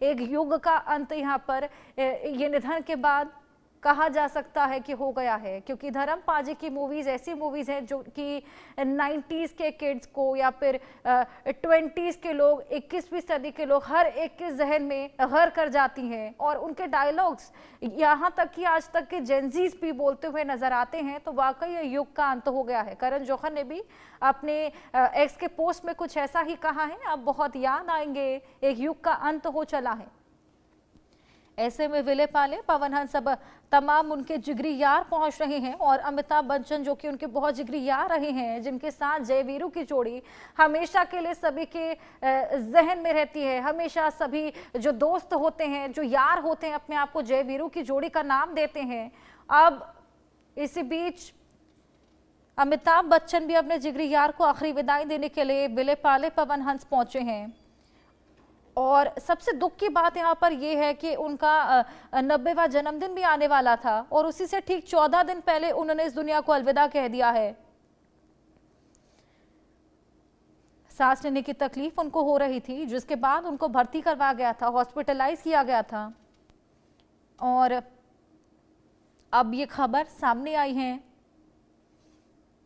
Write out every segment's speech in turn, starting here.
एक युग का अंत यहाँ पर ये निधन के बाद कहा जा सकता है कि हो गया है, क्योंकि धर्म पाजी की मूवीज ऐसी मूवीज हैं जो कि 90s के किड्स को या फिर 20s के लोग, 21वीं सदी के लोग, हर एक के जहन में घर कर जाती हैं। और उनके डायलॉग्स यहाँ तक कि आज तक के जेनजीज भी बोलते हुए नजर आते हैं। तो वाकई ये युग का अंत हो गया है। करण जौहर ने भी अपने एक्स के पोस्ट में कुछ ऐसा ही कहा है, अब बहुत याद आएंगे, एक युग का अंत हो चला है। ऐसे में विले पाले, पवन हंस, अब तमाम उनके जिगरी यार पहुंच रहे हैं और अमिताभ बच्चन जो कि उनके बहुत जिगरी यार रहे हैं, जिनके साथ जय वीरू की जोड़ी हमेशा के लिए सभी के जहन में रहती है। हमेशा सभी जो दोस्त होते हैं, जो यार होते हैं, अपने आप को जय वीरू की जोड़ी का नाम देते हैं। अब इसी बीच अमिताभ बच्चन भी अपने जिगरी यार को आखिरी विदाई देने के लिए विले पाले पवन हंस पहुंचे हैं। और सबसे दुख की बात यहाँ पर यह है कि उनका 90वां जन्मदिन भी आने वाला था और उसी से ठीक 14 दिन पहले उन्होंने इस दुनिया को अलविदा कह दिया है। सांस लेने की तकलीफ उनको हो रही थी, जिसके बाद उनको भर्ती करवाया गया था, हॉस्पिटलाइज किया गया था। और अब ये खबर सामने आई है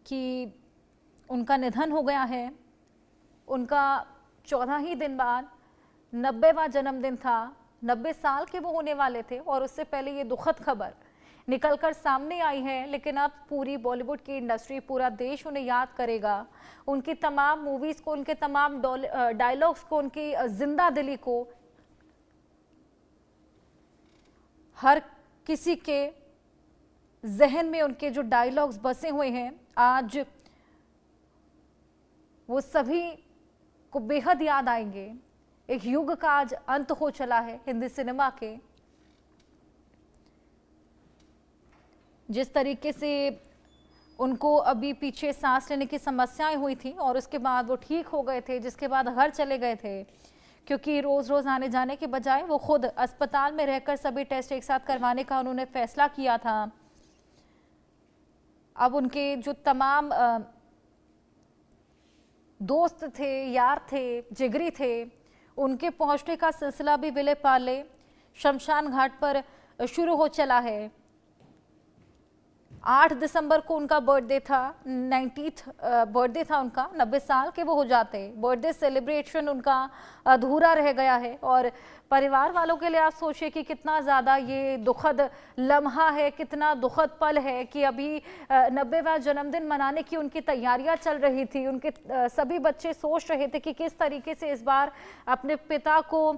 कि उनका निधन हो गया है। उनका 14 ही दिन बाद 90वां जन्मदिन था, 90 साल के वो होने वाले थे और उससे पहले ये दुखद खबर निकलकर सामने आई है। लेकिन अब पूरी बॉलीवुड की इंडस्ट्री, पूरा देश उन्हें याद करेगा, उनकी तमाम मूवीज को, उनके तमाम डायलॉग्स को, उनकी जिंदा दिली को। हर किसी के जहन में उनके जो डायलॉग्स बसे हुए हैं, आज वो सभी को बेहद याद आएंगे। एक युग का आज अंत हो चला है हिंदी सिनेमा के। जिस तरीके से उनको अभी पीछे सांस लेने की समस्याएं हुई थी और उसके बाद वो ठीक हो गए थे, जिसके बाद घर चले गए थे, क्योंकि रोज रोज आने जाने के बजाय वो खुद अस्पताल में रहकर सभी टेस्ट एक साथ करवाने का उन्होंने फैसला किया था। अब उनके जो तमाम दोस्त थे, यार थे, जिगरी थे, उनके पहुंचने का सिलसिला भी विले पाले शमशान घाट पर शुरू हो चला है। 8 दिसंबर को उनका बर्थडे था, 90th बर्थडे था उनका। 90 साल के वो हो जाते। बर्थडे सेलिब्रेशन उनका अधूरा रह गया है और परिवार वालों के लिए आप सोचिए कि कितना ज़्यादा ये दुखद लम्हा है, कितना दुखद पल है कि अभी 90वां जन्मदिन मनाने की उनकी तैयारियां चल रही थी। उनके सभी बच्चे सोच रहे थे कि किस तरीके से इस बार अपने पिता को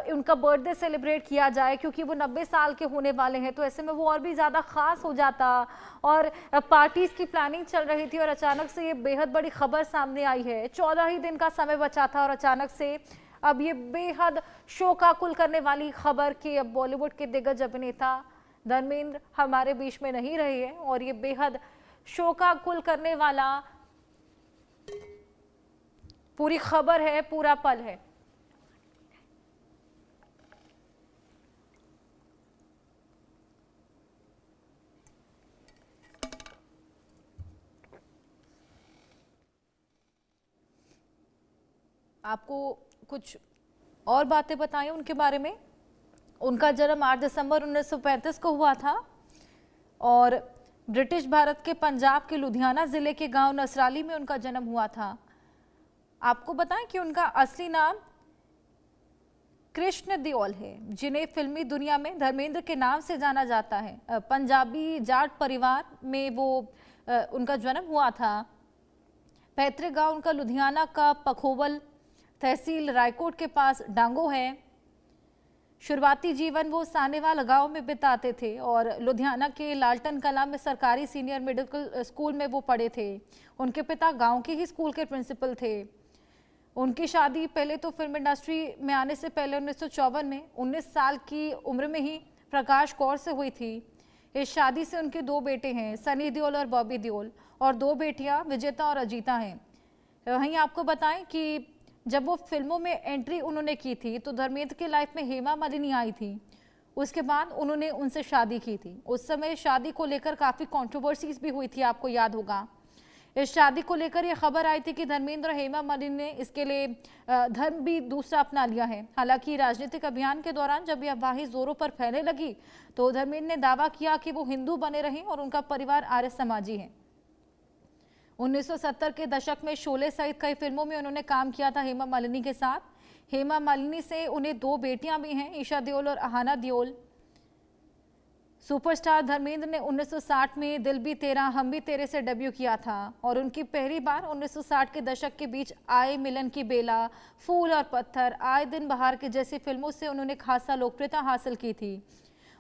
उनका बर्थडे सेलिब्रेट किया जाए, क्योंकि वो 90 साल के होने वाले हैं। तो ऐसे में वो और भी ज़्यादा ख़ास हो जाता और पार्टीज़ की प्लानिंग चल रही थी और अचानक से ये बेहद बड़ी खबर सामने आई है। 14 ही दिन का समय बचा था और अचानक से अब ये बेहद शोकाकुल करने वाली खबर कि अब बॉलीवुड के दिग्गज अभिनेता धर्मेंद्र हमारे बीच में नहीं रहे हैं और ये बेहद शोकाकुल करने वाला पूरी खबर है, पूरा पल है। आपको कुछ और बातें बताएं उनके बारे में। उनका जन्म 8 दिसंबर 1935 को हुआ था और ब्रिटिश भारत के पंजाब के लुधियाना जिले के गांव नसराली में उनका जन्म हुआ था। आपको बताएं कि उनका असली नाम कृष्ण देओल है, जिन्हें फिल्मी दुनिया में धर्मेंद्र के नाम से जाना जाता है। पंजाबी जाट परिवार में वो उनका जन्म हुआ था। पैतृक गांव उनका लुधियाना का पखोवल, तहसील रायकोट के पास डांगो है। शुरुआती जीवन वो सानेवाल गांव में बिताते थे और लुधियाना के लालटन कला में सरकारी सीनियर मिडिल स्कूल में वो पढ़े थे। उनके पिता गांव के ही स्कूल के प्रिंसिपल थे। उनकी शादी पहले तो फिल्म इंडस्ट्री में आने से पहले 1954 में 19 साल की उम्र में ही प्रकाश कौर से हुई थी। इस शादी से उनके 2 बेटे हैं, सनी देओल और बॉबी देओल, और 2 बेटियां विजेता और अजीता हैं। वहीं आपको बताएं कि जब वो फिल्मों में एंट्री उन्होंने की थी तो धर्मेंद्र की लाइफ में हेमा मालिनी आई थी। उसके बाद उन्होंने उनसे शादी की थी। उस समय शादी को लेकर काफ़ी कंट्रोवर्सीज भी हुई थी, आपको याद होगा। इस शादी को लेकर यह खबर आई थी कि धर्मेंद्र और हेमा मालिनी ने इसके लिए धर्म भी दूसरा अपना लिया है। हालांकि राजनीतिक अभियान के दौरान जब यह अफवाहें जोरों पर फैलने लगी तो धर्मेंद्र ने दावा किया कि वो हिंदू बने रहें और उनका परिवार आर्य समाजी है। 1970 के दशक में शोले सहित कई फिल्मों में उन्होंने काम किया था हेमा मालिनी के साथ। हेमा मालिनी से उन्हें 2 बेटियां भी हैं, ईशा देओल और अहाना देओल। सुपरस्टार धर्मेंद्र ने 1960 में दिल भी तेरा हम भी तेरे से डेब्यू किया था और उनकी पहली बार 1960 के दशक के बीच आए मिलन की बेला, फूल और पत्थर, आए दिन बहार के जैसी फिल्मों से उन्होंने खासा लोकप्रियता हासिल की थी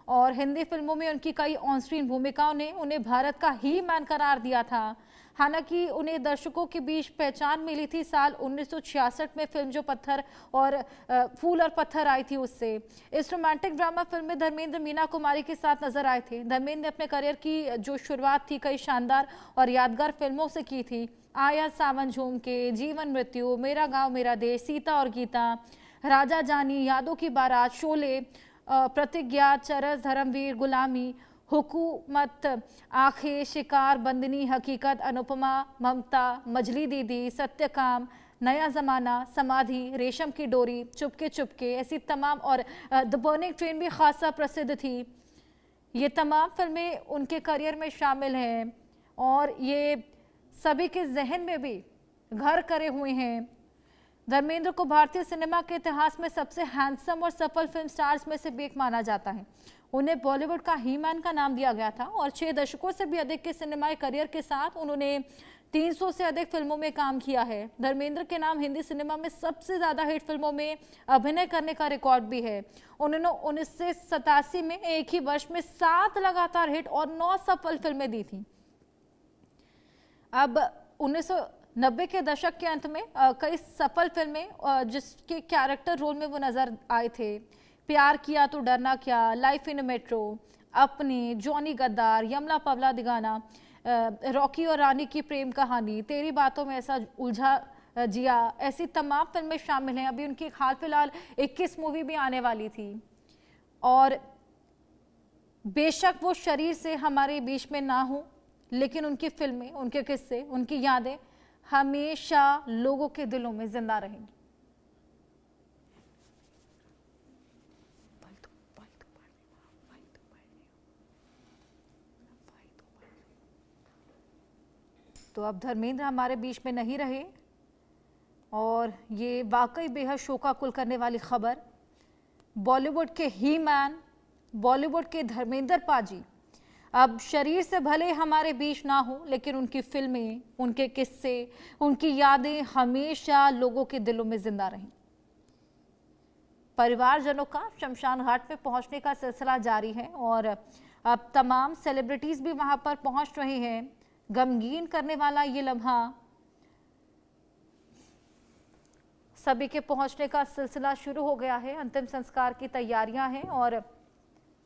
और हिंदी फिल्मों में उनकी कई ऑन स्क्रीन भूमिकाओं ने उन्हें भारत का ही मैन करार दिया था। हालांकि उन्हें दर्शकों के बीच पहचान मिली थी साल 1966 में फिल्म जो पत्थर और फूल और पत्थर आई थी उससे। इस रोमांटिक ड्रामा फिल्म में धर्मेंद्र मीना कुमारी के साथ नजर आए थे। धर्मेंद्र ने अपने करियर की जो शुरुआत थी कई शानदार और यादगार फिल्मों से की थी। आया सावन झूम के, जीवन मृत्यु, मेरा गांव मेरा देश, सीता और गीता, राजा जानी, यादों की बारात, शोले, प्रतिज्ञा, चरस, धर्मवीर, गुलामी, हुकूमत, आंखें, शिकार, बंदनी, हकीकत, अनुपमा, ममता, मजली दीदी, सत्यकाम, नया जमाना, समाधि, रेशम की डोरी, चुपके चुपके, ऐसी तमाम, और द बर्निंग ट्रेन भी खासा प्रसिद्ध थी। ये तमाम फिल्में उनके करियर में शामिल हैं और ये सभी के जहन में भी घर करे हुए हैं। धर्मेंद्र को भारतीय सिनेमा के इतिहास में सबसे हैंडसम और सफल फिल्म स्टार्स में से भी एक माना जाता है। उन्हें बॉलीवुड का ही मैन का नाम दिया गया था और 6 दशकों से भी अधिक के सिनेमाई करियर के साथ उन्होंने 300 से अधिक फिल्मों में काम किया है। धर्मेंद्र के नाम हिंदी सिनेमा में सबसे ज्यादा हिट फिल्मों में अभिनय करने का रिकॉर्ड भी है। उन्होंने 1987 में एक ही वर्ष में 7 लगातार हिट और 9 सफल फिल्में दी थी। अब 1990 के दशक के अंत में कई सफल फिल्में जिसके कैरेक्टर रोल में वो नजर आए थे। प्यार किया तो डरना क्या, लाइफ इन मेट्रो, अपने, जॉनी गद्दार, यमला पवला दिगाना, रॉकी और रानी की प्रेम कहानी, तेरी बातों में ऐसा उलझा जिया, ऐसी तमाम फिल्में शामिल हैं। अभी उनकी हाल फिलहाल 21 मूवी भी आने वाली थी और बेशक वो शरीर से हमारे बीच में ना हो लेकिन उनकी फिल्में, उनके किस्से, उनकी यादें हमेशा लोगों के दिलों में जिंदा रहेंगी। तो अब धर्मेंद्र हमारे बीच में नहीं रहे और ये वाकई बेहद शोकाकुल करने वाली खबर। बॉलीवुड के ही मैन, बॉलीवुड के धर्मेंद्र पाजी अब शरीर से भले हमारे बीच ना हो लेकिन उनकी फिल्में, उनके किस्से, उनकी यादें हमेशा लोगों के दिलों में जिंदा रहें। परिवारजनों का शमशान घाट में पहुंचने का सिलसिला जारी है और अब तमाम सेलिब्रिटीज भी वहां पर पहुंच रहे हैं। गमगीन करने वाला ये लम्हा, सभी के पहुंचने का सिलसिला शुरू हो गया है। अंतिम संस्कार की तैयारियां हैं और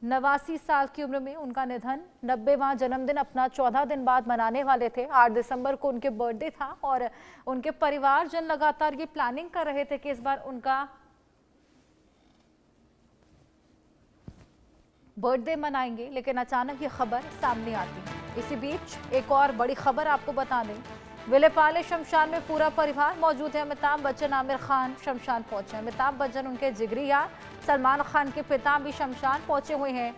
89 साल की उम्र में उनका निधन, 90वां जन्मदिन अपना 14 दिन बाद मनाने वाले थे। 8 दिसंबर को उनके बर्थडे था और उनके परिवारजन लगातार ये प्लानिंग कर रहे थे कि इस बार उनका बर्थडे मनाएंगे, लेकिन अचानक ये खबर सामने आती है। इसी बीच एक और बड़ी खबर आपको बता दें, विलेपाले शमशान में पूरा परिवार मौजूद है। अमिताभ बच्चन, आमिर खान शमशान पहुंचे। अमिताभ बच्चन उनके जिगरी यार सलमान खान के पिता भी शमशान पहुंचे हुए हैं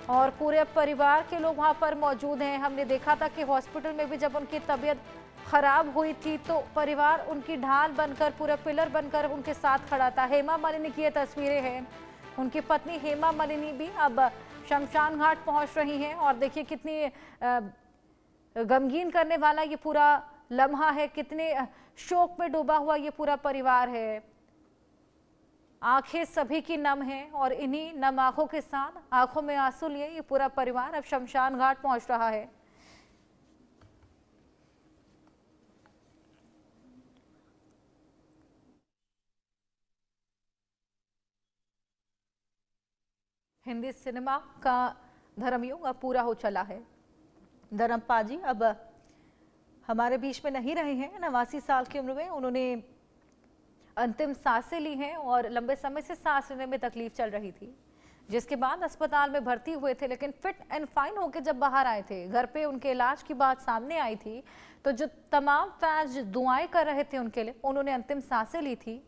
और पूरे परिवार के लोग वहां पर मौजूद हैं। हमने देखा था कि हॉस्पिटल में भी जब उनकी तबीयत खराब हुई थी तो परिवार उनकी ढाल बनकर, पूरा पिलर बनकर उनके साथ खड़ा था। हेमा मालिनी की ये तस्वीरें हैं। उनकी पत्नी हेमा मालिनी भी अब शमशान घाट पहुंच रही हैं और देखिए कितनी गमगीन करने वाला ये पूरा लम्हा है, कितने शोक में डूबा हुआ ये पूरा परिवार है। आंखें सभी की नम हैं और इन्हीं नम आंखों के साथ आंखों में आंसू लिए ये पूरा परिवार अब शमशान घाट पहुंच रहा है। हिंदी सिनेमा का धर्मयुग अब पूरा हो चला है। धर्म पाजी अब हमारे बीच में नहीं रहे हैं। 89 साल की उम्र में उन्होंने अंतिम सांसें ली हैं और लंबे समय से सांस लेने में तकलीफ चल रही थी। जिसके बाद अस्पताल में भर्ती हुए थे, लेकिन फिट एंड फाइन होकर जब बाहर आए थे, घर पे उनके इलाज की बात सामने आई थी, तो जो तमाम फैंस दुआएं कर रहे थे उनके लिए, उन्होंने अंतिम सांसें ली थी।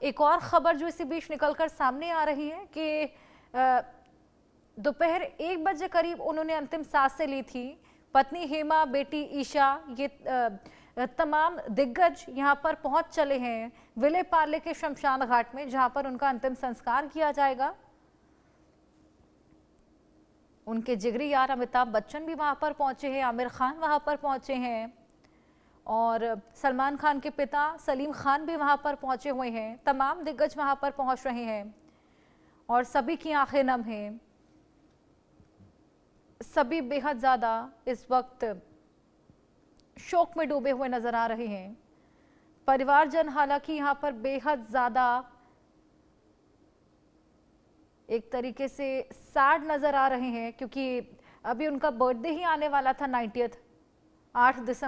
एक और खबर जो इसी बीच निकलकर सामने आ रही है कि दोपहर 1 बजे करीब उन्होंने अंतिम सांसें ली थी। पत्नी हेमा, बेटी ईशा, ये तमाम दिग्गज यहाँ पर पहुंच चले हैं विले पार्ले के शमशान घाट में, जहां पर उनका अंतिम संस्कार किया जाएगा। उनके जिगरी यार अमिताभ बच्चन भी वहां पर पहुंचे हैं, आमिर खान वहां पर पहुंचे हैं और सलमान खान के पिता सलीम खान भी वहां पर पहुंचे हुए हैं। तमाम दिग्गज वहां पर पहुंच रहे हैं और सभी की आंखें नम हैं। सभी बेहद ज्यादा इस वक्त शोक में डूबे हुए नजर आ रहे हैं। परिवारजन हालांकि यहाँ पर बेहद ज्यादा एक तरीके से सैड नजर आ रहे हैं, क्योंकि अभी उनका बर्थडे ही आने वाला था 90th 8 दिसंबर।